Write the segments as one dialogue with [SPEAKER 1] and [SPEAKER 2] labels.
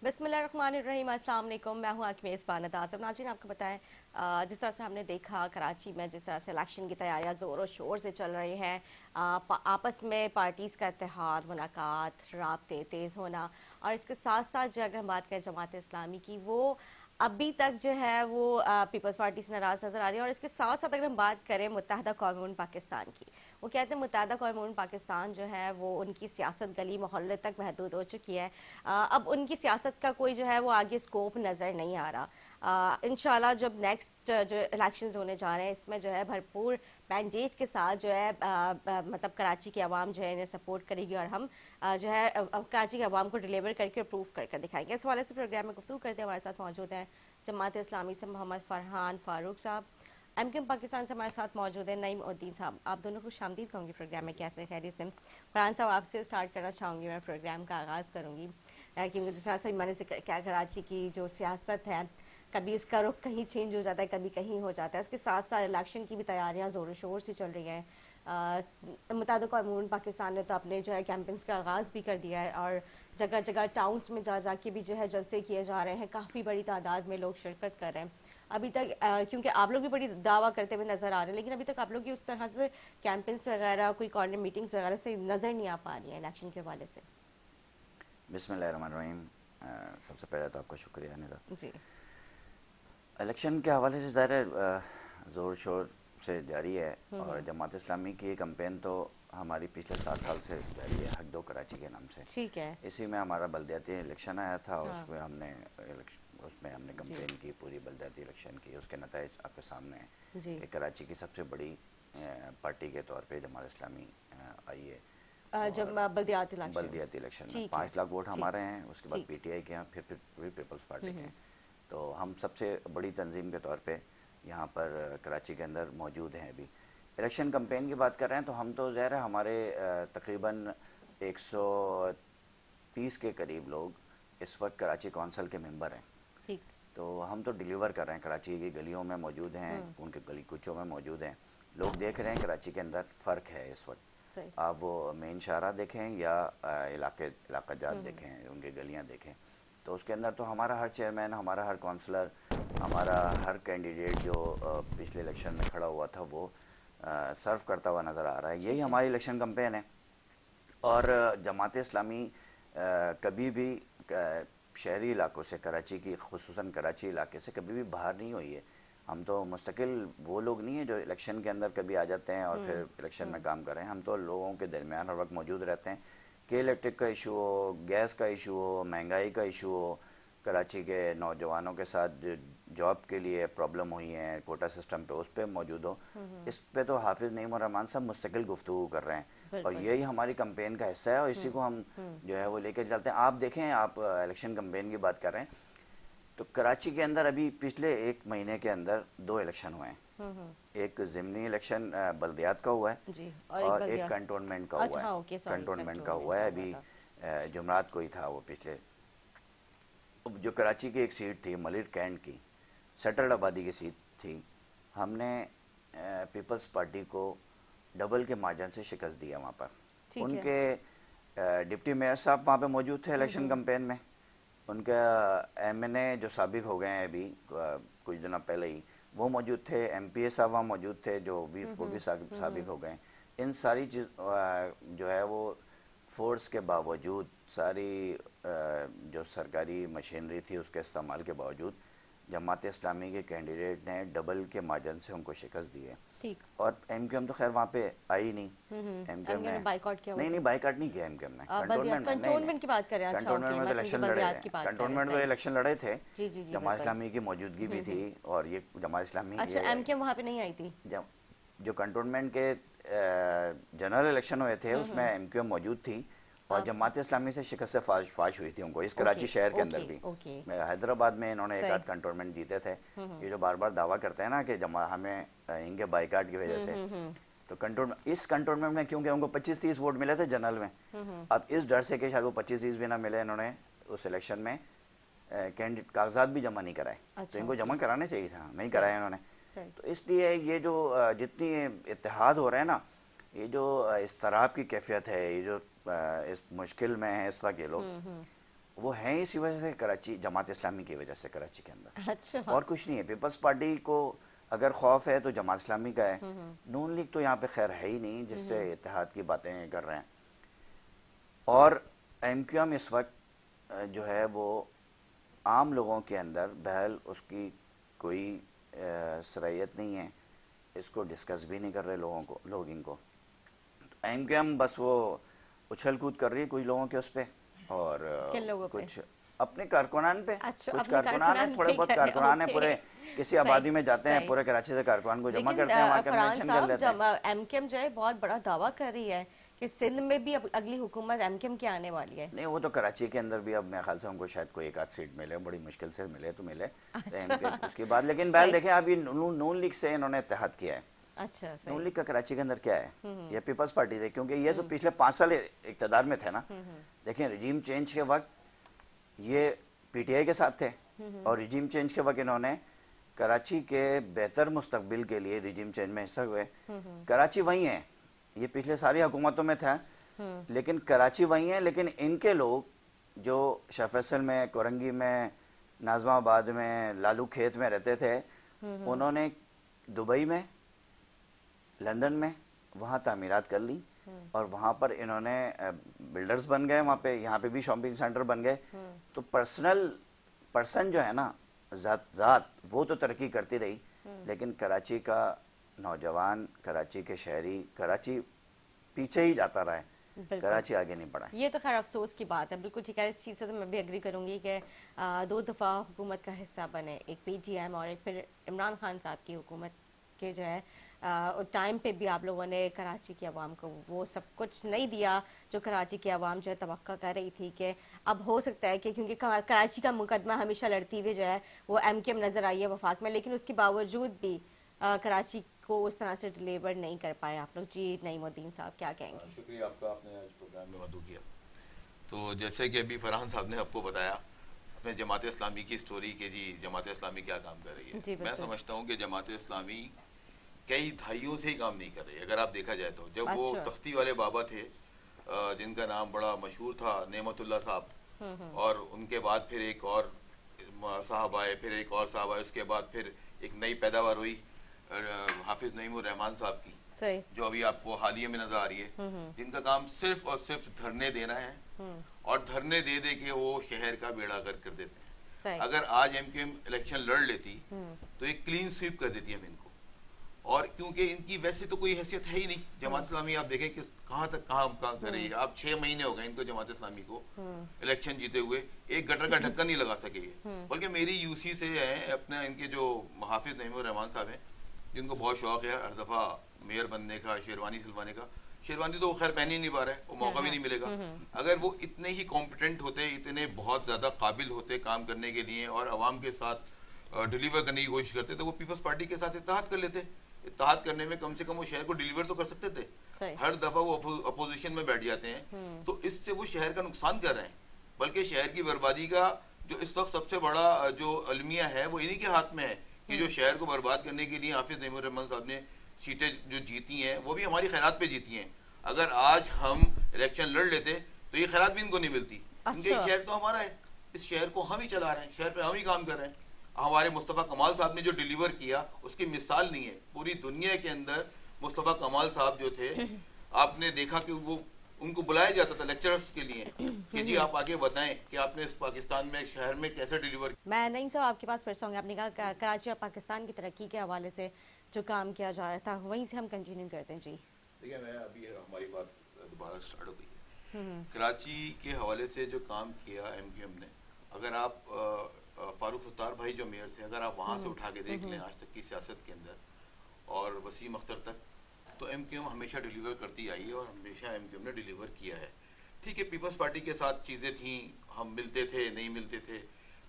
[SPEAKER 1] बिस्मिल्लाहिर्रहमानिर्रहीम, अस्सलाम वालेकुम। मैं हूँ आपकी मेज़बान आज़म। नाज़रीन, आपको बताएं, जिस तरह से हमने देखा कराची में जिस तरह से इलेक्शन की तैयारियां ज़ोर और शोर से चल रही हैं, आपस में पार्टीज़ का इत्तेहाद, मुलाकात, राब्ते तेज़ होना, और इसके साथ साथ जो अगर हम बात करें जमात इस्लामी की, वो अभी तक जो है वो पीपल्स पार्टी से नाराज़ नज़र आ रही है। और इसके साथ साथ अगर हम बात करें मुत्तहदा कौम पाकिस्तान की, वो कहते हैं मुत्तहदा कौम पाकिस्तान जो है वो उनकी सियासत गली मोहल्ले तक महदूद हो चुकी है। अब उनकी सियासत का कोई जो है वो आगे स्कोप नज़र नहीं आ रहा। इंशाल्लाह जब नेक्स्ट जो इलेक्शंस होने जा रहे हैं, इसमें जो है भरपूर मैंडेट के साथ जो है मतलब कराची की आवाम जो है इन्हें सपोर्ट करेगी, और हम जो है कराची की आवाम को डिलीवर करके प्रूव करके दिखाएंगे। इस हवाले से प्रोग्राम में गुफ्तगू करते हैं। हमारे साथ मौजूद हैं जमात इस्लामी से मोहम्मद फरहान फारूक साहब, एमकेएम पाकिस्तान से हमारे साथ मौजूद है नईम उद्दीन साहब। आप दोनों को शामदीद कहूँगी प्रोग्राम में। कैसे खैरियत से? फरहान साहब, आपसे स्टार्ट करना चाहूँगी, मैं प्रोग्राम का आगाज़ करूँगी क्योंकि जिस तरह से मैंने क्या कराची की जो सियासत है, कभी उसका रुख कहीं चेंज हो जाता है, कभी कहीं हो जाता है। उसके साथ साथ इलेक्शन की भी तैयारियां ज़ोर शोर से चल रही हैं। मुताबिक कौम पाकिस्तान ने तो अपने जो है कैंपेन्स का आगाज़ भी कर दिया है, और जगह जगह टाउन्स में जा के भी जो है जलसे किए जा रहे हैं। काफ़ी बड़ी तादाद में लोग शिरकत कर रहे हैं। अभी तक क्योंकि आप लोग भी बड़ी दावा करते हुए नज़र आ रहे हैं, लेकिन अभी तक आप लोग की उस तरह से कैंपेन्स वगैरह, कोई कॉर्नर मीटिंग्स वगैरह से नज़र नहीं आ पा रही है इलेक्शन के हवाले से।
[SPEAKER 2] बिस्मिल्लाहिर्रहमानिर्रहीम। सबसे पहले तो आपका शुक्रिया निदा।
[SPEAKER 1] जी।
[SPEAKER 2] इलेक्शन के हवाले से ज़ाहिर है ज़ोर शोर से जारी है, और जमात इस्लामी की कैंपेन तो हमारी पिछले 7 साल से जारी है, हक दो कराची के नाम से।
[SPEAKER 1] ठीक है।
[SPEAKER 2] इसी में हमारा बलदियाती इलेक्शन आया था, और
[SPEAKER 1] हाँ।
[SPEAKER 2] उसमें हमने
[SPEAKER 1] जी
[SPEAKER 2] कैंपेन की, पूरी बलदियाती इलेक्शन की। उसके नताइज आपके सामने हैं
[SPEAKER 1] जी।
[SPEAKER 2] कि कराची की सबसे बड़ी पार्टी के तौर पे जमात इस्लामी आई है।
[SPEAKER 1] जब
[SPEAKER 2] और बल्दियाती इलेक्शन में
[SPEAKER 1] ठीक है।
[SPEAKER 2] 5 लाख वोट
[SPEAKER 1] ठीक।
[SPEAKER 2] हमारे हैं, उसके बाद
[SPEAKER 1] ठीक।
[SPEAKER 2] पीटीआई के हैं, फिर पूरी पीपल्स पार्टी के हैं। तो हम सबसे बड़ी तंजीम के तौर पे यहाँ पर कराची के अंदर मौजूद हैं। अभी इलेक्शन कैंपेन की बात कर रहे हैं तो हम तो ज़ाहिर है हमारे तकरीबन 130 के करीब लोग इस वक्त कराची कौंसिल के मेंबर हैं।
[SPEAKER 1] ठीक।
[SPEAKER 2] तो हम तो डिलीवर कर रहे हैं, कराची की गलियों में मौजूद हैं, उनके गली कुचों में मौजूद हैं। लोग देख रहे हैं कराची के अंदर फ़र्क है इस वक्त।
[SPEAKER 1] सही।
[SPEAKER 2] आप वो मेन शाहरा देखें या इलाका जात देखें, उनकी गलियां देखें, तो उसके अंदर तो हमारा हर चेयरमैन, हमारा हर काउंसलर, हमारा हर कैंडिडेट जो पिछले इलेक्शन में खड़ा हुआ था वो सर्व करता हुआ नज़र आ रहा है। यही
[SPEAKER 1] ठीक है।
[SPEAKER 2] हमारी इलेक्शन कैंपेन है। और जमात इस्लामी कभी भी शहरी इलाकों से, कराची की खुसूसन कराची इलाके से कभी भी बाहर नहीं हुई है। हम तो मुस्तकिल वो लोग नहीं है जो इलेक्शन के अंदर कभी आ जाते हैं और फिर इलेक्शन में काम कर रहे हैं। हम तो लोगों के दरमियान हर वक्त मौजूद रहते हैं कि इलेक्ट्रिक का इशू हो, गैस का इशू हो, महंगाई का इशू हो, कराची के नौजवानों के साथ जॉब के लिए प्रॉब्लम हुई है कोटा सिस्टम पे, उस पर मौजूद हो। इस पे तो हाफिज़ नईम और रहमान साहब मुस्तकिल गुफ्तगू कर रहे हैं, और
[SPEAKER 1] बिल्कुल।
[SPEAKER 2] यही हमारी कैंपेन का हिस्सा है, और इसी को हम जो है वो लेकर चलते हैं। आप देखें, आप इलेक्शन कैंपेन की बात कर रहे हैं तो कराची के अंदर अभी पिछले 1 महीने के अंदर 2 इलेक्शन हुए हैं। एक ज़िमनी इलेक्शन बल्दियात का हुआ है,
[SPEAKER 1] जी।
[SPEAKER 2] और एक
[SPEAKER 1] बल्दिया।
[SPEAKER 2] कंटोनमेंट का
[SPEAKER 1] अच्छा
[SPEAKER 2] हुआ है।
[SPEAKER 1] हाँ, ओके, सॉरी,
[SPEAKER 2] कंटोनमेंट का
[SPEAKER 1] कंटोनमेंट
[SPEAKER 2] हुआ
[SPEAKER 1] का
[SPEAKER 2] है
[SPEAKER 1] हुआ
[SPEAKER 2] अभी,
[SPEAKER 1] था।
[SPEAKER 2] जुमरात को ही था वो पिछले। जो कराची की एक सीट थी मलिर कैंट की, सेटल्ड आबादी की सीट थी, हमने पीपल्स पार्टी को डबल के मार्जिन से शिकस्त दिया वहाँ पर।
[SPEAKER 1] ठीक है।
[SPEAKER 2] उनके डिप्टी मेयर साहब वहाँ पे मौजूद थे इलेक्शन कैंपेन में। उनका एमएनए जो साबिक हो गए हैं अभी कुछ दिनों पहले ही, वो मौजूद थे। एमपीए साहब वहाँ मौजूद थे जो भी वो भी साबिक हो गए। इन सारी चीज जो है वो फोर्स के बावजूद, सारी जो सरकारी मशीनरी थी उसके इस्तेमाल के बावजूद, जमात इस्लामी के कैंडिडेट ने डबल के मार्जिन से उनको शिकस्त दी है।
[SPEAKER 1] ठीक।
[SPEAKER 2] और एमक्यूएम तो खैर वहाँ पे आई नहीं। एमक्यूएम
[SPEAKER 1] एमके
[SPEAKER 2] ने
[SPEAKER 1] ने बाइकआउट किया हुआ
[SPEAKER 2] नहीं
[SPEAKER 1] था।
[SPEAKER 2] नहीं बाइकाट नहीं किया एमक्यूएम ने,
[SPEAKER 1] बल्दिया
[SPEAKER 2] कंटोनमेंट में नहीं नहीं,
[SPEAKER 1] कंटोनमेंट की बात करें। अच्छा
[SPEAKER 2] कंटोनमेंट
[SPEAKER 1] ओके,
[SPEAKER 2] में तो
[SPEAKER 1] मैं समझी
[SPEAKER 2] इलेक्शन लड़े
[SPEAKER 1] बल्दियात
[SPEAKER 2] हैं,
[SPEAKER 1] की बात कर रहे हैं।
[SPEAKER 2] कंटोनमेंट में
[SPEAKER 1] सही।
[SPEAKER 2] इलेक्शन लड़े थे।
[SPEAKER 1] जी जी जी,
[SPEAKER 2] जमात
[SPEAKER 1] बिल्कुल।
[SPEAKER 2] इस्लामी की मौजूदगी भी थी, और ये जमात इस्लामी
[SPEAKER 1] अच्छा,
[SPEAKER 2] ये
[SPEAKER 1] एमके वहाँ पे नहीं आई थी।
[SPEAKER 2] जो कंटोनमेंट के जनरल इलेक्शन हुए थे उसमें एमक्यूएम मौजूद थी, और
[SPEAKER 1] आप।
[SPEAKER 2] जमात इस्लामी से शिकस्त से फाश हुई थी उनको, इस
[SPEAKER 1] ओके
[SPEAKER 2] कराची शहर के अंदर
[SPEAKER 1] ओके
[SPEAKER 2] भी।
[SPEAKER 1] ओके।
[SPEAKER 2] हैदराबाद में इन्होंने एक
[SPEAKER 1] सही।
[SPEAKER 2] आध कंटोनमेंट जीते थे। ये जो बार बार दावा करते हैं ना कि हमें इनके बाइकाट की वजह से, तो कंटोनमेंट, इस कंटोनमेंट में क्योंकि उनको 25-30 वोट मिले थे जनरल में, अब इस डर से कि शायद वो 25-30 भी ना मिले, इन्होंने उस इलेक्शन में कैंडिडेट कागजात भी जमा नहीं कराए। तो
[SPEAKER 1] अच्छा
[SPEAKER 2] इनको
[SPEAKER 1] ओके।
[SPEAKER 2] जमा कराने चाहिए था, नहीं
[SPEAKER 1] सही।
[SPEAKER 2] कराए इन्होंने।
[SPEAKER 1] सही।
[SPEAKER 2] तो इसलिए ये जो जितनी इत्तेहाद हो रहे हैं ना, ये जो इस्तराब की कैफियत है, ये जो इस मुश्किल में है इस वक्त ये लोग, वो हैं इसी वजह से कराची, जमात इस्लामी की वजह से कराची के अंदर,
[SPEAKER 1] अच्छा।
[SPEAKER 2] और कुछ नहीं है। पीपल्स पार्टी को अगर खौफ है तो जमात इस्लामी का है। नून लीग तो यहाँ पे खैर है ही नहीं जिससे इत्तेहाद की बातें कर रहे हैं। और एमक्यूएम इस वक्त जो है वो आम लोगों के अंदर बहल उसकी कोई सराहियत नहीं है, इसको डिस्कस भी नहीं कर रहे लोग इनको। एमक्यूएम बस वो उछल कूद कर रही है कुछ लोगों के उस पे, और
[SPEAKER 1] किन लोगों पे?
[SPEAKER 2] कुछ अपने कारकुनान पे।
[SPEAKER 1] अच्छा,
[SPEAKER 2] कुछ
[SPEAKER 1] अपने
[SPEAKER 2] कारकुनान है,
[SPEAKER 1] कारकुनान
[SPEAKER 2] थोड़े
[SPEAKER 1] पे
[SPEAKER 2] बहुत
[SPEAKER 1] कर रहे हैं,
[SPEAKER 2] कारकुनान है,
[SPEAKER 1] ओके।
[SPEAKER 2] पूरे किसी
[SPEAKER 1] सही,
[SPEAKER 2] आबादी में जाते हैं,
[SPEAKER 1] सही।
[SPEAKER 2] पूरे कराची से कारकुनान को जमा
[SPEAKER 1] लेकिन
[SPEAKER 2] करते हैं, वहाँ
[SPEAKER 1] फरहान
[SPEAKER 2] कन्वेंशन कर लेते हैं।
[SPEAKER 1] साहब, एमकेएम जो है बहुत बड़ा दावा कर रही है कि सिंध में भी अब अगली हुकूमत एमकेएम की आने वाली है।
[SPEAKER 2] नहीं, वो तो कराची के अंदर भी अब मेरे ख्याल से हमको शायद कोई एक आध सीट मिले, बड़ी मुश्किल से मिले तो मिले।
[SPEAKER 1] अच्छा।
[SPEAKER 2] उसके बाद लेकिन बहल
[SPEAKER 1] सही।
[SPEAKER 2] देखें, अभी नून लीग से इन्होंने इत्तेहाद किया है।
[SPEAKER 1] अच्छा,
[SPEAKER 2] नून
[SPEAKER 1] सही।
[SPEAKER 2] लीग का कराची के अंदर क्या है, ये पीपल्स पार्टी थे, क्योंकि ये तो पिछले 5 साल इक़्तिदार में थे ना। देखें, रिजीम चेंज के वक्त ये पीटीआई के साथ थे, और रिजीम चेंज के वक्त इन्होंने कराची के बेहतर मुस्तकबिल के लिए रिजीम चेंज में हिस्सा हुए। कराची वही है, ये पिछले सारी हुकूमतों में था, लेकिन कराची वही है। लेकिन इनके लोग जो शाह फैसल में, कोरंगी में, नाजमाबाद में, लालू खेत में रहते थे, उन्होंने दुबई में, लंदन में वहाँ तामीरात कर ली, और वहाँ पर इन्होंने बिल्डर्स बन गए, वहाँ पे, यहाँ पे भी शॉपिंग सेंटर बन गए। तो पर्सन जो है ना, जात वो तो तरक्की करती रही, लेकिन कराची का नौजवान, कराची के शहरी, कराची पीछे ही जाता रहा है, कराची आगे नहीं बढ़ा।
[SPEAKER 1] ये तो खैर अफसोस की बात है, बिल्कुल ठीक है। इस चीज़ से तो मैं भी एग्री करूंगी कि 2 दफ़ा हुकूमत का हिस्सा बने, एक पीटीएम और एक फिर इमरान खान साहब की हुकूमत के जो है टाइम पे भी आप लोगों ने कराची की आवाम को वो सब कुछ नहीं दिया जो कराची की आवाम जो है तवक्का कर रही थी कि अब हो सकता है कि, क्योंकि कराची का मुकदमा हमेशा लड़ती हुई जो है वो एमकेएम नज़र आई है वफाक में, लेकिन उसके बावजूद भी कराची को उस तरह से डिलीवर नहीं कर पाए आप लोग। जी नईमुद्दीन साहब क्या कहेंगे?
[SPEAKER 3] शुक्रिया आपका, आपने आज प्रोग्राम में मदद किया। तो जैसे कि अभी फरहान साहब ने आपको बताया अपने जमात इस्लामी की स्टोरी के, जी जमात इस्लामी क्या काम कर रही है। मैं समझता हूँ कि जमात इस्लामी कई दहाइयों से ही काम नहीं कर रही है। अगर आप देखा जाए तो जब वो तख्ती वाले बाबा थे, जिनका नाम बड़ा मशहूर था, नेमतुल्लाह साहब, और उनके बाद फिर एक और साहब आए, फिर एक और साहब आए, उसके बाद फिर एक नई पैदावार हुई हाफिज नईमुर रहमान साहब की, जो अभी आपको हालिया में नजर आ रही है, जिनका काम सिर्फ और सिर्फ धरने देना है, और धरने दे दे के वो शहर का बेड़ा गर्क कर देते हैं। अगर आज एमक्यूएम इलेक्शन लड़ लेती तो एक क्लीन स्वीप कर देती हम इनको, और क्योंकि इनकी वैसे तो कोई हैसियत है ही नहीं। जमात इस्लामी आप देखें कि कहाँ तक कहाँ कर रही है। आप 6 महीने हो गए इनको जमात इस्लामी को इलेक्शन जीते हुए, एक गटर का ढक्कन नहीं लगा सके ये। बल्कि मेरी यूसी से है अपने, इनके जो हाफिज नईमुर रहमान साहब हैं, जिनको बहुत शौक है हर दफा मेयर बनने का, शेरवानी सिलवाने का। शेरवानी तो वो खैर पहन ही नहीं पा रहा है, वो मौका भी नहीं मिलेगा। अगर वो इतने ही कॉम्पिटेंट होते, इतने बहुत ज्यादा काबिल होते काम करने के लिए, और अवाम के साथ डिलीवर करने की कोशिश करते, तो वो पीपल्स पार्टी के साथ इत्तेहाद कर लेते। इत्तेहाद करने में कम से कम वो शहर को डिलीवर तो कर सकते थे। हर दफा वो अपोजिशन में बैठ जाते हैं, तो इससे वो शहर का नुकसान कर रहे हैं। बल्कि शहर की बर्बादी का जो इस वक्त सबसे बड़ा जो अलमिया है वो इन्हीं के हाथ में है, कि जो शहर को बर्बाद करने के लिए हाफिज नईमुर रहमान साहब ने सीटें जो जीती हैं, वो भी हमारी खैरात पे जीती हैं। अगर आज हम इलेक्शन लड़ लेते तो ये खैरात भी इनको नहीं मिलती। इनके शहर तो हमारा है, इस शहर को हम ही चला रहे हैं, शहर पे हम ही काम कर रहे हैं। हमारे मुस्तफ़ा कमाल साहब ने जो डिलीवर किया उसकी मिसाल नहीं है पूरी दुनिया के अंदर। मुस्तफ़ा कमाल साहब जो थे, आपने देखा कि वो उनको बुलाया जाता था लेक्चरर्स के लिए कि जी आप आगे बताएं कि आपने इस पाकिस्तान में शहर में कैसे डिलीवर।
[SPEAKER 1] मैं नहीं साहब आपके पास फिर से होंगे। आपने कहा कराची और पाकिस्तान की तरक्की के हवाले से जो काम किया जा रहा था, वहीं से हम कंटिन्यू करते हैं। जी देखिए,
[SPEAKER 3] मैं अभी हमारी बात दोबारा स्टार्ट हो गई है। कराची के हवाले से जो काम किया एमक्यूएम ने, अगर आप फारूक सत्तार भाई जो मेयर थे, अगर आप वहाँ से उठा के देख लें आज तक की सियासत के अंदर, और वसीम अख्तर तक, तो एमक्यूएम हमेशा डिलीवर करती आई है, और हमेशा एमक्यूएम ने डिलीवर किया है। ठीक है, पीपल्स पार्टी के साथ चीज़ें थी, हम मिलते थे नहीं मिलते थे,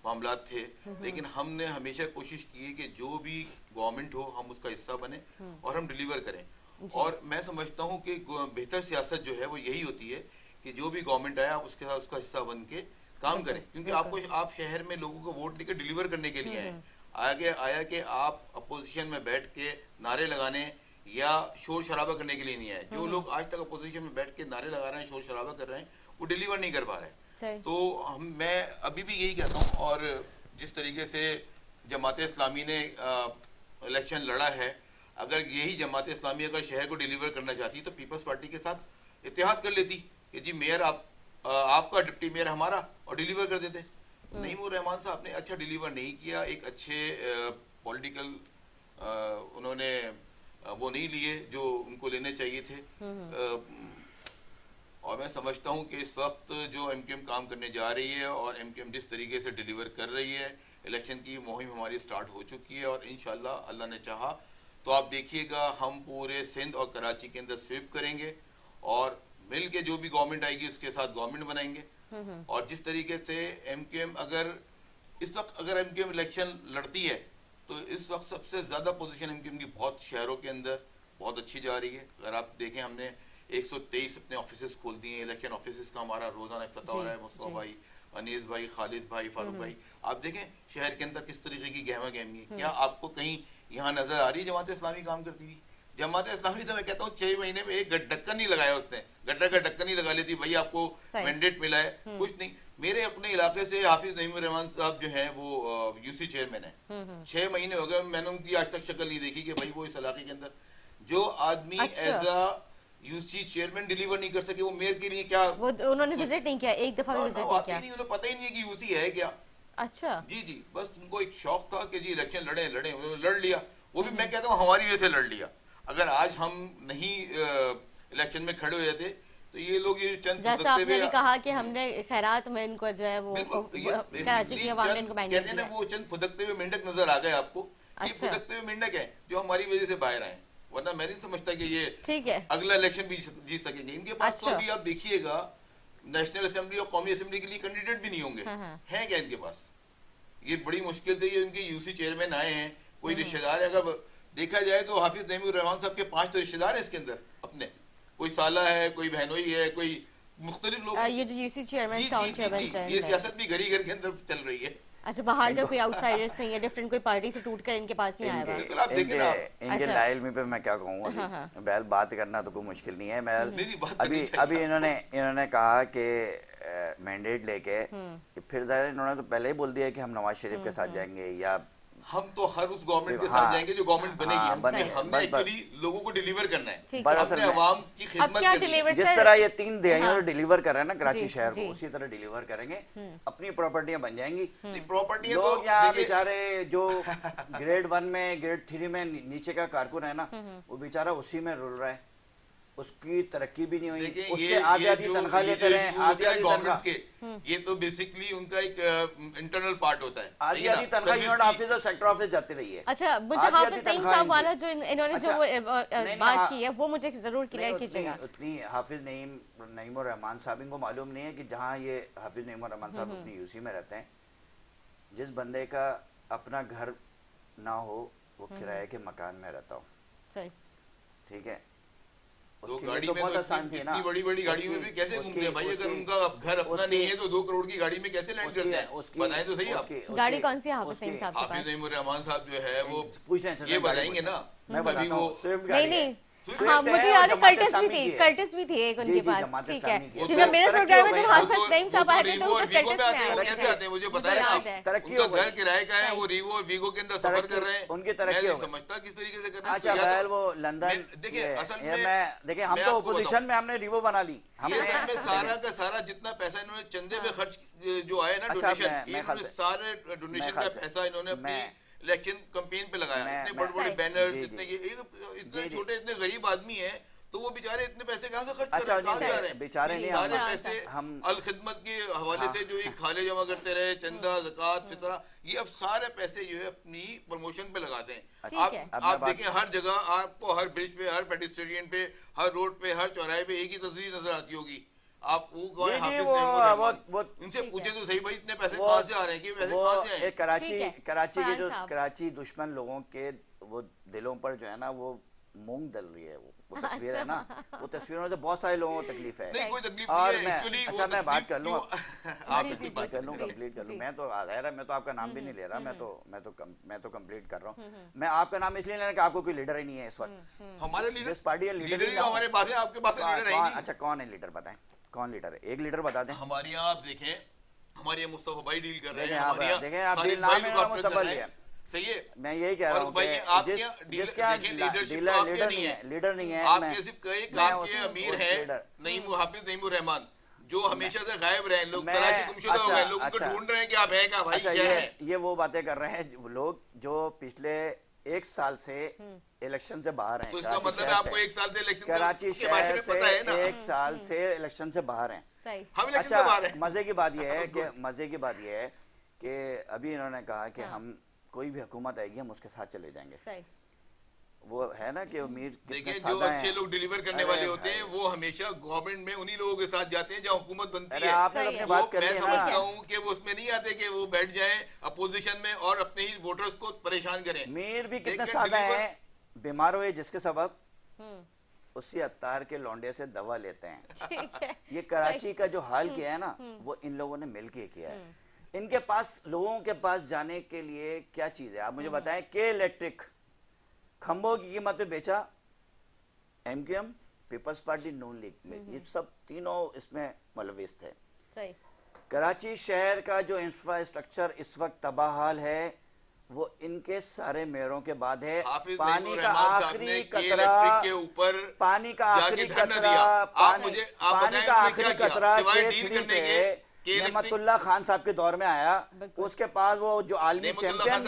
[SPEAKER 3] मामलात थे, लेकिन हमने हमेशा कोशिश की है कि जो भी गवर्नमेंट हो हम उसका हिस्सा बने और हम डिलीवर करें। और मैं समझता हूँ कि बेहतर सियासत जो है वो यही होती है कि जो भी गवर्नमेंट आया आप उसके साथ उसका हिस्सा बन के काम करें, क्योंकि आपको, आप शहर में लोगों को वोट लेकर डिलीवर करने के लिए आए। आगे आया कि आप अपोजिशन में बैठ के नारे लगाने या शोर शराबा करने के लिए नहीं आए। जो लोग आज तक अपोजिशन में बैठ के नारे लगा रहे हैं, शोर शराबा कर रहे हैं, वो डिलीवर नहीं कर पा रहे हैं। तो मैं अभी भी यही कहता हूँ, और जिस तरीके से जमात इस्लामी ने इलेक्शन लड़ा है, अगर यही जमात इस्लामी अगर शहर को डिलीवर करना चाहती तो पीपल्स पार्टी के साथ इत्तेहाद कर लेती कि जी मेयर आपका, डिप्टी मेयर हमारा, और डिलीवर कर देते। नईमुर रहमान साहब ने अच्छा डिलीवर नहीं किया, एक अच्छे पॉलिटिकल उन्होंने वो नहीं लिए जो उनको लेने चाहिए थे। और मैं समझता हूं कि इस वक्त जो एमकेएम काम करने जा रही है और एमकेएम जिस तरीके से डिलीवर कर रही है, इलेक्शन की मुहिम हमारी स्टार्ट हो चुकी है, और इंशाल्लाह अल्लाह ने चाहा तो आप देखिएगा हम पूरे सिंध और कराची के अंदर स्वीप करेंगे, और मिल के जो भी गवर्नमेंट आएगी उसके साथ गवर्नमेंट बनाएंगे। और जिस तरीके से एमकेएम अगर इस वक्त अगर एमकेएम इलेक्शन लड़ती है तो इस वक्त सबसे ज्यादा पोजीशन एमकेएम की बहुत शहरों के अंदर बहुत अच्छी जा रही है। अगर आप देखें, हमने 123 अपने ऑफिस खोल दिए हैं, इलेक्शन ऑफिस का हमारा रोजाना इफ्तिताह हो रहा है। मुस्तफा भाई, अनीस भाई, खालिद भाई, फारूक भाई, आप देखें शहर के अंदर किस तरीके की गहमा गहमी है। क्या आपको कहीं यहाँ नजर आ रही है जमात इस्लामी काम करती हुई? जमात इस्लामी तो मैं कहता हूँ 6 महीने में एक ढक्कन नहीं लगाया उसने, गटर का ढक्कन नहीं लगा लेती, भाई आपको मैंडेट मिला है, कुछ नहीं। मेरे अपने इलाके से हाफिज नईमुर रहमान साहब जो हैं वो यूसी चेयरमैन है, 6 महीने हो गए, मैंने उनकी आज तक शक्ल नहीं देखी कि भाई वो इस इलाके के अंदर जो आदमी as a UC chairman deliver नहीं कर सके, वो मेयर के लिए क्या
[SPEAKER 1] वो उन्होंने विजिट नहीं किया, एक दफा भी विजिट नहीं किया,
[SPEAKER 3] उन्हें पता ही नहीं है कि यूसी है क्या।
[SPEAKER 1] अच्छा
[SPEAKER 3] जी जी, बस उनको एक शौक था कि जी इलेक्शन लड़े, उन्होंने लड़ लिया, वो भी मैं कहता हूँ हमारी वजह से लड़ लिया। अगर आज हम नहीं इलेक्शन में खड़े हो जाते तो ये लोग ये चंद
[SPEAKER 1] जैसा आपने भी कहा कि हमने खैरात में इनको जो है वो कराची की आवाम ने इनको मैंडेट दिया,
[SPEAKER 3] वो चंद फुदकते हुए मेंढक नजर आ गए आपको। ये फुदकते हुए मेंढक है जो हमारी वजह से बाहर आए, वरना मैं नहीं समझता कि ये
[SPEAKER 1] ठीक है
[SPEAKER 3] अगला इलेक्शन भी जीत सकेंगे। इनके पास तो अभी आप देखिएगा नेशनल असेंबली और कौमी असेंबली के लिए कैंडिडेट भी नहीं होंगे, हैं क्या इनके पास? ये बड़ी मुश्किल से ये उनके यूसी चेयरमैन आए हैं, कोई रिश्तेदार है। अगर देखा जाए तो हाफिज नईमुर रहमान साहब के 5 तो रिश्तेदार है इसके अंदर अपने, कोई साला है, कोई बहनोई है, कोई मुख्तलिफ लोग।
[SPEAKER 1] ये जो यूसी चेयरमैन, टाउन चेयरमैन,
[SPEAKER 3] ये सियासत भी घर ही घर के अंदर चल रही है।
[SPEAKER 1] अच्छा, बाहर का कोई आउटसाइडर्स नहीं है, डिफरेंट कोई पार्टी से टूटकर इनके पास नहीं आया हुआ।
[SPEAKER 2] इनके लाइल्मी पे मैं क्या कहूँगा, बैल बात करना तो कोई मुश्किल नहीं है। मैं अभी इन्होंने कहा कि मैंडेट लेके फिर इन्होंने तो पहले ही बोल दिया कि हम नवाज शरीफ के साथ जाएंगे, या
[SPEAKER 3] हम तो हर उस गवर्नमेंट के साथ जाएंगे जो गवर्नमेंट बनेगी। हमने एक्चुअली लोगों को डिलीवर करना है, अपने अवाम की खिदमत करनी है।
[SPEAKER 2] जिस तरह ये 3 दिहाइयों डिलीवर कर रहे हैं ना कराची शहर को, उसी तरह डिलीवर करेंगे, अपनी प्रॉपर्टियां बन जाएंगी।
[SPEAKER 3] प्रॉपर्टियां
[SPEAKER 2] लोग यहाँ बेचारे जो ग्रेड 1 में ग्रेड 3 में नीचे का कारकुन है ना, वो बेचारा उसी में रुल रहा है, उसकी तरक्की भी नहीं हुई, उसके आधी तनख्वाह लेते रहे, आधी
[SPEAKER 3] गवर्नमेंट के। ये तो बेसिकली उनका एक इंटरनल पार्ट होता है,
[SPEAKER 2] आधी तनख्वाह यूनिट ऑफिस और सेक्टर ऑफिस जाती रही है।
[SPEAKER 1] अच्छा, मुझे हाफिज नईम साहब वाला जो इन्होंने जो बात की है वो मुझे जरूर क्लियर कीजिएगा।
[SPEAKER 2] उतनी हाफिज नईमुर रहमान साहब, इनको मालूम नहीं है कि जहाँ ये हाफिज नईमुर रहमान साहब अपनी यूसी में रहते हैं, जिस बंदे का अपना घर ना हो वो किराए के मकान में रहता हो, ठीक है,
[SPEAKER 3] तो गाड़ी में बहुत आसान थी ना, बड़ी बड़ी गाड़ियों में भी कैसे घूमते हैं भाई? अगर उनका घर अपना नहीं है तो 2 करोड़ की गाड़ी में कैसे लैंड करते हैं? बताएं तो सही आप।
[SPEAKER 1] गाड़ी कौन सी है हाफिज नईम साहब के पास?
[SPEAKER 3] हाफिज नईमुर रहमान साहब जो है वो
[SPEAKER 2] पूछ रहे हैं,
[SPEAKER 3] ये बताएंगे ना।
[SPEAKER 2] मैं बताता हूँ,
[SPEAKER 1] नहीं हाँ, मुझे याद है कर्टिस भी थी एक उनके पास, ठीक है। क्योंकि मेरे प्रोग्राम में जब हाफिज नईम साहब आए थे तो वो कर्टिस में आए
[SPEAKER 3] कैसे आते हैं मुझे बताया आप। उनका घर किराए का है, वो रीवो और वीगो के अंदर सफर कर रहे हैं,
[SPEAKER 2] उनकी तरक्की हो
[SPEAKER 3] समझता किस तरीके से करना।
[SPEAKER 2] अच्छा वो लंदन,
[SPEAKER 3] देखिए असल में
[SPEAKER 2] देखिए हम तो ओपोजिशन में हमने रीवो बना ली,
[SPEAKER 3] हमने सारा का सारा जितना पैसा इन्होंने चंदे पे खर्च जो आया ना डोनेशन, सारे डोनेशन का पैसा इन्होंने अपनी इलेक्शन कैंपेन पे लगाया। इतने बड़े बड़े बैनर्स, इतने छोटे इतने गरीब आदमी हैं, तो वो बेचारे इतने पैसे कहाँ से खर्च कर रहे हैं? कहाँ से आ रहे हैं
[SPEAKER 2] बेचारे?
[SPEAKER 3] सारे पैसे हम अल खिदमत के हवाले से जो ये खाले जमा करते रहे, चंदा, ज़कात, फितरा, ये अब सारे पैसे जो है अपनी प्रमोशन पे लगाते हैं। आप देखें हर जगह आपको, हर ब्रिज पे, हर पेडिस्ट्रियन पे, हर रोड पे, हर चौराहे पे एक ही तस्वीर नजर आती होगी। आप वो इनसे पूछे तो सही भाई इतने पैसे कहाँ से आ रहे हैं, कि पैसे कहाँ से आए?
[SPEAKER 2] कराची के जो कराची दुश्मन लोगों के वो दिलों पर जो है ना वो मूंग दल रही है, वो तस्वीर है ना, वो तस्वीरों में तो बहुत सारे लोगों को तकलीफ है।
[SPEAKER 3] नहीं, कोई तकलीफ
[SPEAKER 2] और
[SPEAKER 3] नहीं है, actually
[SPEAKER 2] अच्छा मैं बात कर लूँ,
[SPEAKER 3] आप
[SPEAKER 2] बात कर लूँ, कंप्लीट कर लूँ। मैं तो गैर है, मैं तो आपका नाम भी नहीं ले रहा, मैं तो कंप्लीट कर रहा हूँ। मैं आपका नाम इसलिए ले रहा कि आपको कोई लीडर ही नहीं है इस वक्त।
[SPEAKER 3] हमारे लीडर,
[SPEAKER 2] पार्टी है लीडर ही
[SPEAKER 3] हमारे पास है, आपके पास लीडर है ही नहीं।
[SPEAKER 2] अच्छा कौन है लीडर, बताएं कौन लीडर है, एक लीडर बता दें।
[SPEAKER 3] हमारे यहाँ आप देखें, हमारे यहाँ मुस्तफा भाई डील कर रहे हैं,
[SPEAKER 2] आप
[SPEAKER 3] हमारे
[SPEAKER 2] देखें,
[SPEAKER 3] यहाँ
[SPEAKER 2] आप
[SPEAKER 3] खालिद
[SPEAKER 2] नाम
[SPEAKER 3] भाई
[SPEAKER 2] है
[SPEAKER 3] लुक
[SPEAKER 2] मुस्तफा
[SPEAKER 3] आफ्टर
[SPEAKER 2] लिया,
[SPEAKER 3] सही है।
[SPEAKER 2] मैं यही कह रहा हूँ कि जिसका लीडर नहीं है,
[SPEAKER 3] आपके सिर्फ कई आपके अमीर हैं नईम हाफिज नईमुर रहमान, जो हमेशा से गायब रहे, लोग तलाशी गुमशुदा हो गए, लोग उनको ढूंढ रहे हैं कि आप हैं क्या भाई, क्या है।
[SPEAKER 2] ये वो बातें कर रहे हैं लोग जो पिछले एक साल से इलेक्शन से बाहर हैं।
[SPEAKER 3] तो इसका मतलब है आपको एक साल से इलेक्शन
[SPEAKER 2] कराची
[SPEAKER 3] के बारे में पता है ना,
[SPEAKER 2] एक साल से इलेक्शन से बाहर हैं।
[SPEAKER 3] हम इलेक्शन से बाहर हैं।
[SPEAKER 2] मजे की बात यह है कि अभी इन्होंने कहा कि हम कोई भी हुकूमत आएगी हम उसके साथ चले जाएंगे। वो है ना कि उम्मीद,
[SPEAKER 3] देखिए जो अच्छे लोग डिलीवर करने वाले होते हैं वो हमेशा गवर्नमेंट में उन्हीं लोगों के साथ जाते हैं जहाँ हुकूमत बनती है।
[SPEAKER 2] आपने अपनी बात कर
[SPEAKER 3] मैं समझता हूँ कि वो उसमें नहीं आते कि वो बैठ जाएं अपोजिशन में और अपने ही वोटर्स को परेशान करें।
[SPEAKER 2] मीर भी कितने सादा है, बीमार हुए जिसके सबब उसी अत्तार के लौंडे से दवा लेते हैं। ये कराची का जो हाल किया है ना वो इन लोगों ने मिलके किया है। इनके पास, लोगों के पास जाने के लिए क्या चीज है आप मुझे बताएं। के इलेक्ट्रिक खंभों की कीमत पे बेचा एमक्यूएम, पीपल्स पार्टी, नून लीग में, ये सब तीनों इसमें मुलविस थे। कराची शहर का जो इंफ्रास्ट्रक्चर इस वक्त तबाहाल है वो इनके सारे मेयरों के बाद है। पानी का आखिरी कतरा के ऊपर, पानी का आखिरी कतरा, पानी का आखिरी कतरा नेमतुल्लाह खान साहब के दौर में आया। उसके पास वो जो आलमी चैंपियन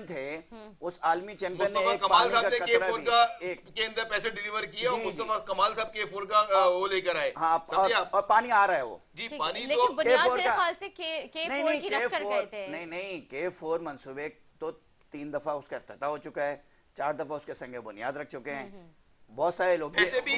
[SPEAKER 2] थे, उस आलमी चैंपियन ने एक
[SPEAKER 3] कमाल साहब ने के अंदर पैसे डिलीवर किए और मुस्तफा कमाल साहब के का वो लेकर आए।
[SPEAKER 2] हाँ, और पानी आ रहा है वो
[SPEAKER 3] जी, पानी
[SPEAKER 1] तो
[SPEAKER 2] K4
[SPEAKER 1] का
[SPEAKER 2] नहीं K4 मंसूबे तो 3 दफा उसका इफ्तिताह हो चुका है, 4 दफा उसके संगे बुनियाद रख चुके हैं। बहुत सारे लोग
[SPEAKER 3] वैसे भी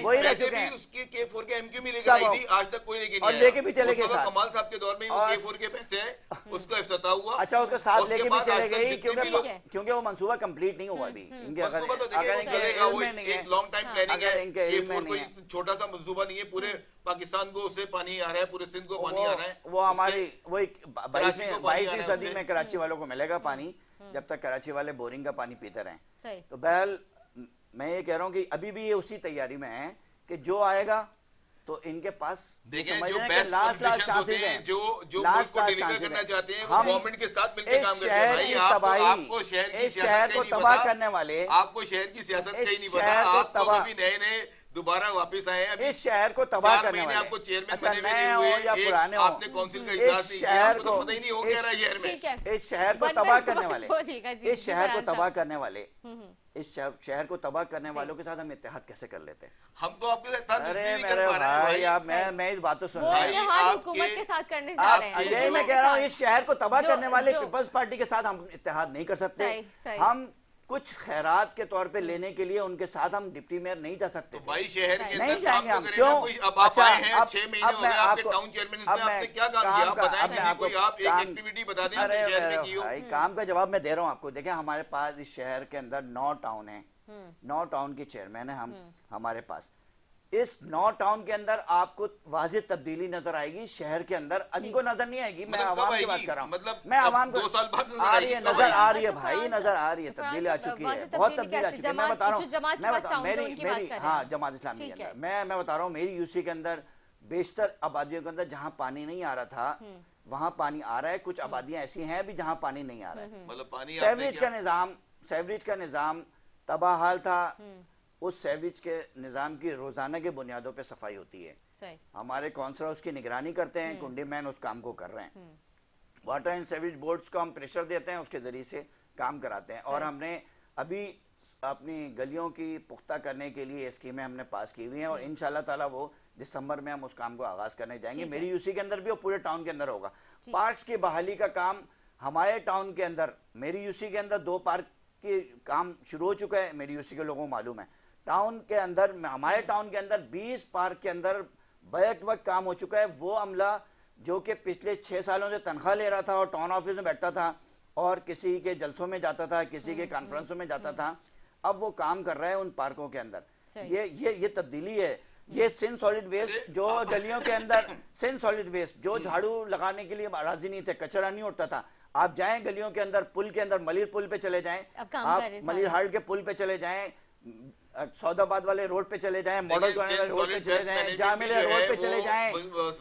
[SPEAKER 3] उसके K4 के एमक्यू में लेकर आई थी, आज तक कोई लेके नहीं आया।
[SPEAKER 2] लेके भी चले गए
[SPEAKER 3] कमाल साहब के दौर में वो K4 के पैसे उसका इफ्तिताह हुआ।
[SPEAKER 2] अच्छा, उसके साथ लेके भी चले गई क्योंकि वो मंसूबा कंप्लीट नहीं हुआ अभी।
[SPEAKER 3] मंसूबा तो देखिए चलेगा, वो एक लॉन्ग टाइम प्लानिंग है। K4 कोई छोटा सा मंसूबा नहीं है, पूरे पाकिस्तान को उससे पानी आ रहा है, पूरे सिंध को पानी आ रहा है।
[SPEAKER 2] वो हमारी वही 22वीं सदी में कराची वालों को मिलेगा पानी, जब तक कराची वाले बोरिंग का पानी पीते रहें। तो बहरहाल मैं ये कह रहा हूँ कि अभी भी ये उसी तैयारी में है कि जो आएगा तो इनके पास
[SPEAKER 3] देखें जो बेस्ट कंडीशंस होते हैं, जो मुल्क को डिलीवर करना चाहते हैं वो गवर्नमेंट के साथ मिलकर काम करते हैं। भाई आपको शहर की सियासत का ही नहीं पता,
[SPEAKER 2] करने वाले
[SPEAKER 3] आपको शहर की सियासत का ही नहीं पता। आप तो अभी नए दोबारा वापस आए हैं,
[SPEAKER 2] इस शहर को तबाह करने वाले।
[SPEAKER 3] आपको चेयरमैन बने हुए नहीं हुए, आपने काउंसिल का इजलास नहीं किया, आपको तो पता ही नहीं हो क्या रहा है शहर में।
[SPEAKER 2] इस शहर को तबाह करने वाले, इस शहर को तबाह करने वाले, इस शहर को तबाह करने वालों के साथ हम इत्तेहाद कैसे कर लेते हैं?
[SPEAKER 3] हम तो आपके साथ
[SPEAKER 2] अरे मेरे भाई, आप मैं इस बात तो सुन रहा
[SPEAKER 1] हूं, हुकूमत के साथ करने जा रहे हैं।
[SPEAKER 2] मैं कह रहा हूँ इस शहर को तबाह करने वाले पीपल्स पार्टी के साथ हम इत्तेहाद नहीं कर सकते। हम कुछ खैरात के तौर पे लेने के लिए उनके साथ हम डिप्टी मेयर नहीं जा सकते।
[SPEAKER 3] तो भाई शहर के
[SPEAKER 2] नहीं जाएंगे हम, क्यों?
[SPEAKER 3] अब आप आए हैं 6 महीने हो गए आपके टाउन चेयरमैन से, आपने क्या काम किया? आप बताएं, कोई आप एक एक्टिविटी बता दें शहर में की हो।
[SPEAKER 2] भाई काम का जवाब मैं दे रहा हूँ आपको। देखिए हमारे पास इस शहर के अंदर 9 टाउन है, 9 टाउन के चेयरमैन है हम हमारे पास। इस 9 टाउन के अंदर आपको वाज़ेह तब्दीली नजर आएगी, शहर के अंदर इनको नजर नहीं आएगी। मैं आवाम की बात कर रहा हूँ,
[SPEAKER 3] मतलब
[SPEAKER 2] मैं आवाम को
[SPEAKER 3] 2 साल बाद
[SPEAKER 2] नजर आ रही है भाई, नजर आ रही है, तब्दीली आ चुकी है, बहुत तब्दीली आ चुकी है। मैं बता रहा हूँ मेरी हाँ जमात इस्लामी के अंदर मैं बता रहा हूँ, मेरी यूसी के अंदर बेशतर आबादियों के अंदर जहाँ पानी नहीं आ रहा था वहाँ पानी आ रहा है। कुछ आबादियाँ ऐसी हैं भी जहाँ पानी नहीं आ रहा है।
[SPEAKER 3] मतलब पानी
[SPEAKER 2] सेवरेज का निज़ाम तबाहाल था। उस सेवरेज के निज़ाम की रोजाना के बुनियादों पे सफाई होती है। हमारे काउंसलर उसकी निगरानी करते हैं, कुंडी मैन उस काम को कर रहे हैं। वाटर एंड सेवरेज बोर्ड्स को हम प्रेशर देते हैं, उसके जरिए से काम कराते हैं। और हमने अभी अपनी गलियों की पुख्ता करने के लिए स्कीमें हमने पास की हुई हैं और इंशाल्लाह ताला वो दिसंबर में हम उस काम को आगाज करने जाएंगे। मेरी यूसी के अंदर भी और पूरे टाउन के अंदर होगा। पार्क्स की बहाली का काम हमारे टाउन के अंदर, मेरी यूसी के अंदर 2 पार्क के काम शुरू हो चुका है। मेरी यूसी के लोगों को मालूम है। टाउन के अंदर, हमारे टाउन के अंदर 20 पार्क के अंदर बैक वक्त काम हो चुका है। वो अमला जो कि पिछले 6 सालों से तनख्वाह ले रहा था और टाउन ऑफिस में बैठता था और किसी के जलसों में जाता था, किसी के कॉन्फ्रेंसों में जाता था, अब वो काम कर रहा है उन पार्कों के अंदर। ये तब्दीली है। ये सिंध सॉलिड वेस्ट जो गलियों के अंदर, सिंध सॉलिड वेस्ट जो झाड़ू लगाने के लिए राजी नहीं थे, कचरा नहीं उठता था, आप जाएं गलियों के अंदर, पुल के अंदर, मलिर पुल पे चले जाएं, आप मलिर हाल्ट के पुल पे चले जाएं, सौदाबाद वाले रोड पे चले जाएं, मॉडल रोड पे चले जाएं, जामिया रोड पे चले जाएं।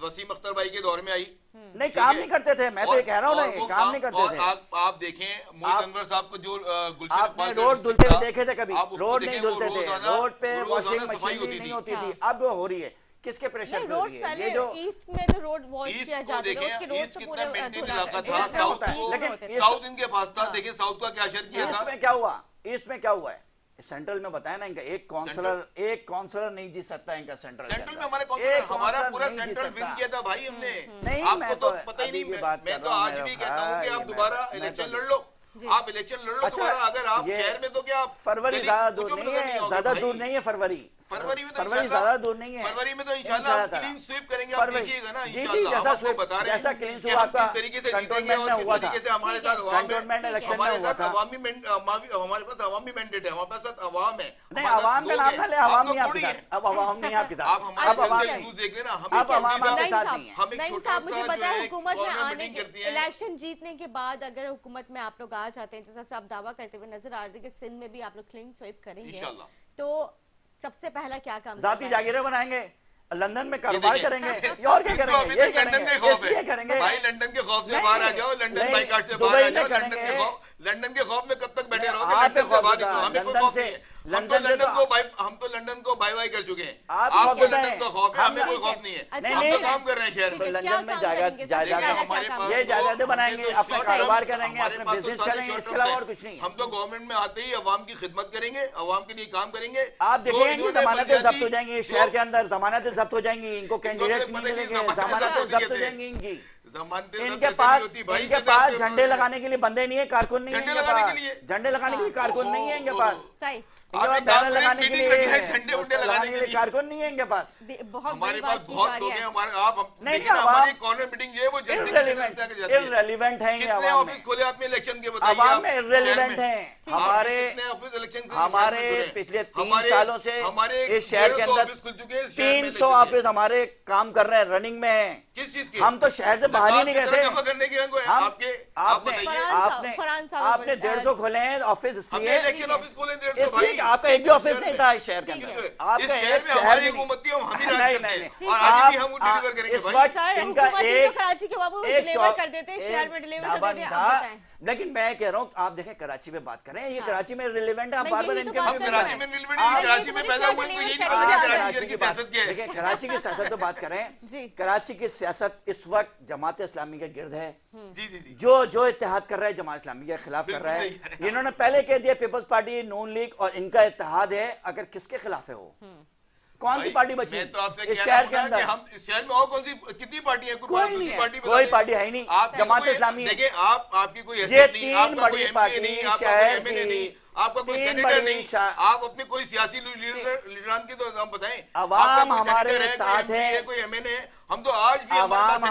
[SPEAKER 3] वसीम अख्तर भाई के दौर में आई
[SPEAKER 2] नहीं, काम नहीं करते थे। मैं तो ये कह रहा हूँ ना, काम नहीं करते थे।
[SPEAKER 3] आप देखें मोहित अनवर साहब को जो
[SPEAKER 2] आपने रोड धुलते हुए देखे थे कभी? रोड नहीं धुलते थे, रोड पे वॉशिंग मशीन नहीं होती थी। अब वो हो रही है, किसके प्रेशर पे हो रही है? ये जो
[SPEAKER 1] ईस्ट में तो रोड वॉश किया जाता था, उसके रोड से पूरा
[SPEAKER 3] मेंटेन इलाका था, लेकिन साउथ इनके पास था। देखिए साउथ का क्या असर किया था।
[SPEAKER 2] ईस्ट में क्या हुआ? ईस्ट में क्या हुआ है? सेंट्रल में बताया ना, इनका एक काउंसलर नहीं जीत सकता इनका सेंट्रल
[SPEAKER 3] में। हमारे काउंसलर, हमारा पूरा सेंट्रल विन किया था भाई हमने।
[SPEAKER 2] नहीं,
[SPEAKER 3] आपको तो पता ही नहीं। मैं तो आज भी कहता हूँ कि आप दोबारा इलेक्शन लड़ लो, आप इलेक्शन लड़ लो दोबारा। अगर आप शहर में तो क्या
[SPEAKER 2] फरवरी ज्यादा दूर नहीं है, ज्यादा दूर नहीं है फरवरी ज्यादा दूर नहीं है।
[SPEAKER 3] फरवरी में तो इंशाल्लाह क्लीन स्वीप करेंगे, आप देखिएगा ना इंशाल्लाह। हम आपको बता रहे हैं
[SPEAKER 2] क्लीन स्वीप आपका
[SPEAKER 3] किस तरीके से जीतेंगे और किस तरीके से हमारे साथ हमारे पास अवामी मैंडेट है, हमारे पास अवाम है।
[SPEAKER 2] नहीं, अवाम का नाम ना ले, अवाम नहीं आपके साथ, अब अवाम नहीं आपके साथ,
[SPEAKER 3] आप हमारे न्यूज़ देख लेना।
[SPEAKER 2] अब अवाम आपके साथ नहीं है।
[SPEAKER 3] हम एक छोटा सा
[SPEAKER 1] मुझे पता है हुकूमत में आने
[SPEAKER 3] मीटिंग करती है,
[SPEAKER 1] इलेक्शन जीतने के बाद अगर हुकूमत में आप लोग आ जाते हैं, जैसा आप दावा करते हुए नजर आ रहे हैं कि सिंध में भी आप लोग क्लीन स्वीप करेंगे
[SPEAKER 3] इंशाल्लाह,
[SPEAKER 1] तो सबसे पहला क्या काम
[SPEAKER 2] जाती जागीरें बनाएंगे, लंदन में कारोबार करेंगे, और क्या करेंगे? ये
[SPEAKER 3] लंदन के खौफ है भाई, लंदन के खौफ से बाहर आ जाओ, लंदन बाइकाट से बाहर आ जाओ। लंदन के खौफ में कब तक बैठे रहोगे? लंदन से बाहर निकलो, हमें कोई खौफ नहीं है। हम तो लंदन को बाय बाय कर चुके हैं। आपको लंदन का खौफ है, हमें कोई खौफ नहीं है। हम तो काम कर रहे हैं शहर में।
[SPEAKER 2] लंदन में जायदादें बनाएंगे, अपना कारोबार करेंगे, अपना बिजनेस करेंगे, इसके अलावा और कुछ नहीं।
[SPEAKER 3] हम तो गवर्नमेंट में आते ही अवाम की खिदमत करेंगे, अवाम के लिए काम करेंगे।
[SPEAKER 2] आप देखेंगे जमानतें जब्त हो जाएंगी शहर के अंदर, जमानतें जब्त हो जाएंगी, इनको कैंडिडेट नहीं मिलेंगे, जमानतें जब्त हो जाएंगी इनकी। इनके पास झंडे लगाने के लिए बंदे नहीं है, कारकुन नहीं है, झंडे लगाने के लिए कारकुन नहीं है इनके पास, बैनर लगाने के लिए
[SPEAKER 3] झंडे उंडे लगाने के लिए
[SPEAKER 2] कारकुन नहीं है इनके पास।
[SPEAKER 3] हमारे पास बहुत लोग हैं। हमारे आप
[SPEAKER 2] नहीं,
[SPEAKER 3] हमारी कॉर्नर मीटिंग ये वो
[SPEAKER 2] इर्रेलेवेंट है,
[SPEAKER 3] कितने ऑफिस खोले आपने इलेक्शन के? बताइए।
[SPEAKER 2] आवाम में इर्रेलेवेंट हैं। हमारे पिछले 3 सालों से इस शहर के अंदर 300 ऑफिस हमारे काम कर रहे हैं, रनिंग में है।
[SPEAKER 3] किस चीज के?
[SPEAKER 2] हम तो शहर से बाहर ही नहीं गए थे। आपने 150 खोले हैं ऑफिस, इसलिए
[SPEAKER 3] इलेक्शन ऑफिस खोले 150।
[SPEAKER 2] आपका एक भी ऑफिस नहीं था इस शहर के अंदर। आपका
[SPEAKER 3] शहर में हमारी हुकूमत थी, हम ही राज करते हैं और आज भी हम डिलीवर करेंगे भाई।
[SPEAKER 2] इनका एक
[SPEAKER 1] कराची के बाबू डिलीवर कर देते हैं, शहर में डिलीवर कर देते हैं।
[SPEAKER 2] लेकिन मैं कह रहा हूँ, आप देखें कराची में बात करें, ये कराची में रिलेवेंट है। आप बार बार इनके
[SPEAKER 3] कराची में रिलेवेंट है, कराची में पैदा हुए, इनको ये नहीं पता कराची की सियासत क्या है।
[SPEAKER 2] देखिए कराची की सियासत तो बात करें, कराची की सियासत इस वक्त जमात इस्लामी के गिर्द है।
[SPEAKER 3] जी जी जी,
[SPEAKER 2] जो इत्तेहाद कर रहा है जमात इस्लामी के खिलाफ कर रहा है। इन्होंने पहले कह दिया पीपल्स पार्टी, नून लीग और इनका इत्तेहाद है। अगर किसके खिलाफ है वो, कौन सी पार्टी बची
[SPEAKER 3] तो आपसे
[SPEAKER 2] इस शहर के अंदर?
[SPEAKER 3] हम इस शहर में और कौन सी कितनी पार्टी है?
[SPEAKER 2] कोई नहीं है, कोई पार्टी है ही नहीं।
[SPEAKER 3] आप
[SPEAKER 2] जमात इस्लामी,
[SPEAKER 3] देखिए आपकी कोई हैसियत नहीं, आपका कोई एमपी नहीं, आपका कोई एमएलए नहीं, आपका कोई सेनेटर नहीं, आप अपने कोई सियासी लीडरान की तो हम बताएं।
[SPEAKER 2] अवाम हमारे साथ है,
[SPEAKER 3] कोई एमएलए है, हम तो आज भी
[SPEAKER 2] अवाम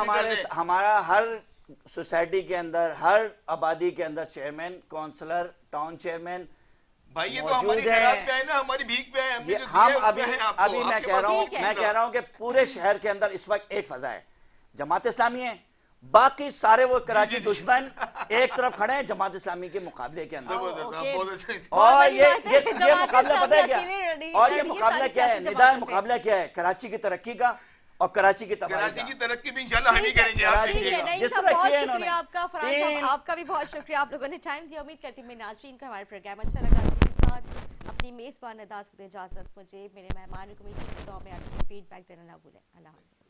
[SPEAKER 2] हमारा हर सोसाइटी के अंदर, हर आबादी के अंदर चेयरमैन, काउंसलर, टाउन चेयरमैन
[SPEAKER 3] भाई, ये तो हमारी खैरात पे है ना, हमारी भीख पे है।
[SPEAKER 2] हम अभी मैं कह रहा हूँ कि पूरे शहर के अंदर इस वक्त एक फजा है, जमात इस्लामी है, बाकी सारे वो कराची दुश्मन एक तरफ खड़े हैं जमात इस्लामी के मुकाबले के अंदर। और ये मुकाबला पता है क्या? और ये मुकाबला क्या है? निदान मुकाबला क्या है? कराची की तरक्की का और कराची की
[SPEAKER 3] तरक्की भी इंशाल्लाह हम ही करेंगे।
[SPEAKER 1] बहुत शुक्रिया आपका फरहान साहब, आपका भी बहुत शुक्रिया, आप लोगों ने टाइम दिया। उम्मीद करती हूँ मेरे नाज़रीन को हमारा प्रोग्राम अच्छा लगा। इसी के साथ अपनी मेज़बान अदास को इजाज़त, मुझे मेरे मेहमान को मीटिंग में आपकी फीडबैक देना ना भूलें। अल्लाह हाफ़िज़।